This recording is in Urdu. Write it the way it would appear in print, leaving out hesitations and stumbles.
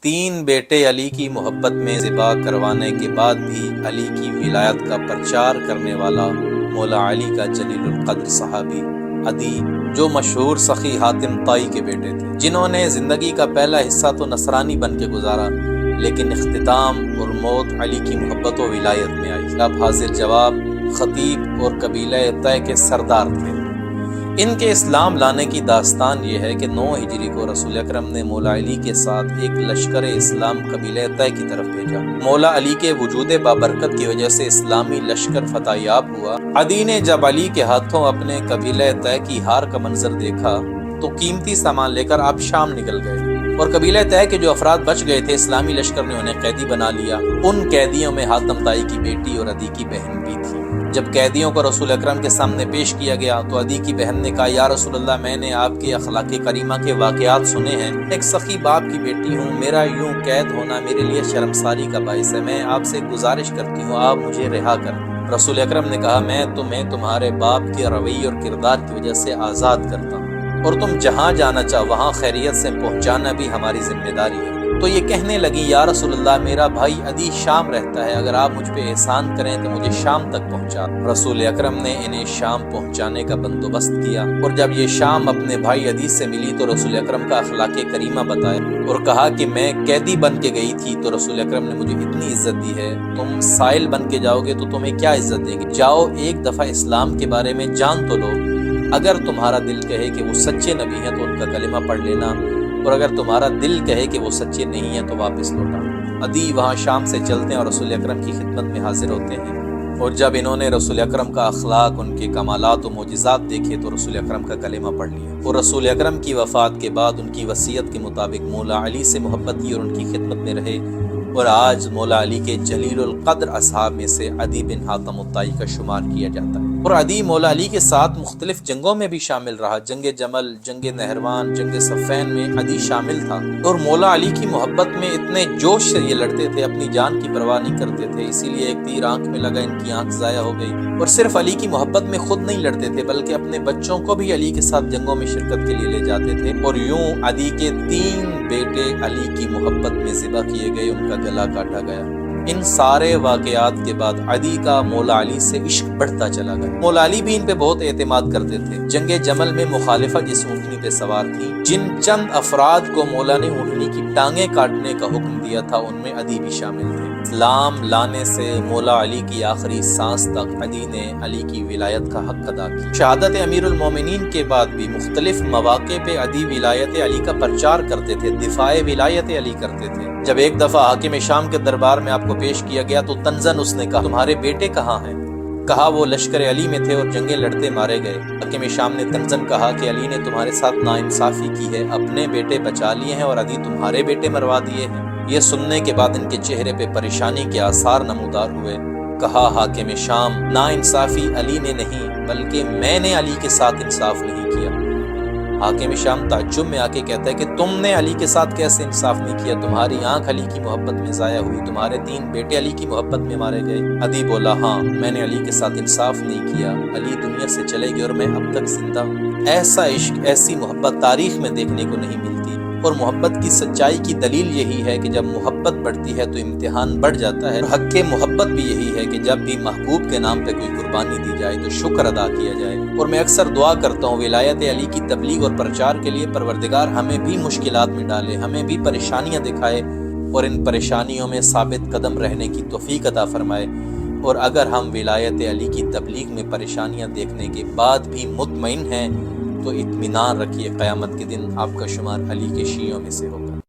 تین بیٹے علی کی محبت میں ذبح کروانے کے بعد بھی علی کی ولایت کا پرچار کرنے والا مولا علی کا جلیل القدر صحابی عدی، جو مشہور سخی حاتم طائی کے بیٹے تھے، جنہوں نے زندگی کا پہلا حصہ تو نصرانی بن کے گزارا، لیکن اختتام اور موت علی کی محبت و ولایت میں آئی۔ اب حاضر جواب خطیب اور قبیلہ طے کے سردار تھے۔ ان کے اسلام لانے کی داستان یہ ہے کہ 9 ہجری کو رسول اکرم نے مولا علی کے ساتھ ایک لشکر اسلام قبیلہ طے کی طرف بھیجا۔ مولا علی کے وجود بابرکت کی وجہ سے اسلامی لشکر فتح یاب ہوا۔ عدی نے جب علی کے ہاتھوں اپنے قبیلہ طے کی ہار کا منظر دیکھا تو قیمتی سامان لے کر آپ شام نکل گئے، اور قبیلہ طے کے جو افراد بچ گئے تھے اسلامی لشکر نے انہیں قیدی بنا لیا۔ ان قیدیوں میں حاتم طائی کی بیٹی اور عدی کی بہن بھی تھی۔ جب قیدیوں کو رسول اکرم کے سامنے پیش کیا گیا تو عدی کی بہن نے کہا، یا رسول اللہ، میں نے آپ کے اخلاق کریمہ کے واقعات سنے ہیں، ایک سخی باپ کی بیٹی ہوں، میرا یوں قید ہونا میرے لیے شرمساری کا باعث ہے، میں آپ سے گزارش کرتی ہوں آپ مجھے رہا کریں۔ رسول اکرم نے کہا، میں تمہیں تمہارے باپ کے رویے اور کردار کی وجہ سے آزاد کرتا ہوں، اور تم جہاں جانا چاہو وہاں خیریت سے پہنچانا بھی ہماری ذمہ داری ہے۔ تو یہ کہنے لگی، یا رسول اللہ، میرا بھائی عدی شام رہتا ہے، اگر آپ مجھ پہ احسان کریں تو مجھے شام تک پہنچا۔ رسول اکرم نے انہیں شام پہنچانے کا بندوبست کیا، اور جب یہ شام اپنے بھائی عدی سے ملی تو رسول اکرم کا اخلاق کریمہ بتایا اور کہا کہ میں قیدی بن کے گئی تھی تو رسول اکرم نے مجھے اتنی عزت دی ہے، تم سائل بن کے جاؤ گے تو تمہیں کیا عزت دیں گے؟ جاؤ ایک دفعہ اسلام کے بارے میں جان تو لو، اگر تمہارا دل کہے کہ وہ سچے نبی ہیں تو ان کا کلمہ پڑھ لینا، اور اگر تمہارا دل کہے کہ وہ سچے نہیں ہیں تو واپس لوٹا۔ عدی وہاں شام سے چلتے ہیں اور رسول اکرم کی خدمت میں حاضر ہوتے ہیں، اور جب انہوں نے رسول اکرم کا اخلاق، ان کے کمالات و معجزات دیکھے تو رسول اکرم کا کلمہ پڑھ لیا، اور رسول اکرم کی وفات کے بعد ان کی وصیت کے مطابق مولا علی سے محبت کی اور ان کی خدمت میں رہے، اور آج مولا علی کے جلیل القدر اصحاب میں سے عدی بن حاتم الطائی کا شمار کیا جاتا ہے۔ اور عدی مولا علی کے ساتھ مختلف جنگوں میں بھی شامل رہا، جنگ جمل، جنگ نہروان، جنگ صفین میں عدی شامل تھا، اور مولا علی کی محبت میں اتنے جوش سے یہ لڑتے تھے، اپنی جان کی پرواہ نہیں کرتے تھے، اسی لیے ایک تیر آنکھ میں لگا ان کی آنکھ ضائع ہو گئی۔ اور صرف علی کی محبت میں خود نہیں لڑتے تھے بلکہ اپنے بچوں کو بھی علی کے ساتھ جنگوں میں شرکت کے لیے لے جاتے تھے، اور یوں عدی کے 3 بیٹے علی کی محبت میں ذبح کیے گئے، ان کا گلا کاٹا گیا۔ ان سارے واقعات کے بعد عدی کا مولا علی سے عشق بڑھتا چلا گیا۔ مولا علی بھی ان پہ بہت اعتماد کرتے تھے۔ جنگ جمل میں مخالفہ جس اونٹنی پہ سوار تھی، جن چند افراد کو مولا نے اونٹنی کی ٹانگیں کاٹنے کا حکم دیا تھا ان میں عدی بھی شامل تھے۔ اسلام لانے سے مولا علی کی آخری سانس تک عدی نے علی کی ولایت کا حق ادا کیا۔ شہادت امیر المومنین کے بعد بھی مختلف مواقع پہ عدی ولایت علی کا پرچار کرتے تھے، دفاع ولایت علی کرتے تھے۔ جب ایک دفعہ حاکم شام کے دربار میں آپ کو پیش کیا گیا تو تنزن اس نے کہا، تمہارے بیٹے کہاں ہیں؟ کہا وہ لشکر علی میں تھے اور جنگیں لڑتے مارے گئے۔ حاکم شام نے تنزن کہا کہ علی نے تمہارے ساتھ ناانصافی کی ہے، اپنے بیٹے بچا لیے ہیں اور عدی تمہارے بیٹے مروا دیے ہیں۔ یہ سننے کے بعد ان کے چہرے پہ پریشانی کے آثار نمودار ہوئے۔ کہا حاکم شام، ناانصافی علی نے نہیں بلکہ میں نے علی کے ساتھ انصاف نہیں کیا۔ حاکم شام تعجب میں آ کے کہتا ہے کہ تم نے علی کے ساتھ کیسے انصاف نہیں کیا؟ تمہاری آنکھ علی کی محبت میں ضائع ہوئی، تمہارے 3 بیٹے علی کی محبت میں مارے گئے۔ عدی بولا، ہاں میں نے علی کے ساتھ انصاف نہیں کیا، علی دنیا سے چلے گئے اور میں اب تک زندہ ہوں۔ ایسا عشق، ایسی محبت تاریخ میں دیکھنے کو نہیں ملتی، اور محبت کی سچائی کی دلیل یہی ہے کہ جب محبت بڑھتی ہے تو امتحان بڑھ جاتا ہے۔ حق کے محبت بھی یہی ہے کہ جب بھی محبوب کے نام پہ کوئی قربانی دی جائے تو شکر ادا کیا جائے۔ اور میں اکثر دعا کرتا ہوں ولایت علی کی تبلیغ اور پرچار کے لیے پروردگار ہمیں بھی مشکلات میں ڈالے، ہمیں بھی پریشانیاں دکھائے، اور ان پریشانیوں میں ثابت قدم رہنے کی توفیق عطا فرمائے۔ اور اگر ہم ولایت علی کی تبلیغ میں پریشانیاں دیکھنے کے بعد بھی مطمئن ہیں تو اطمینان رکھیے، قیامت کے دن آپ کا شمار علی کے شیعوں میں سے ہوگا۔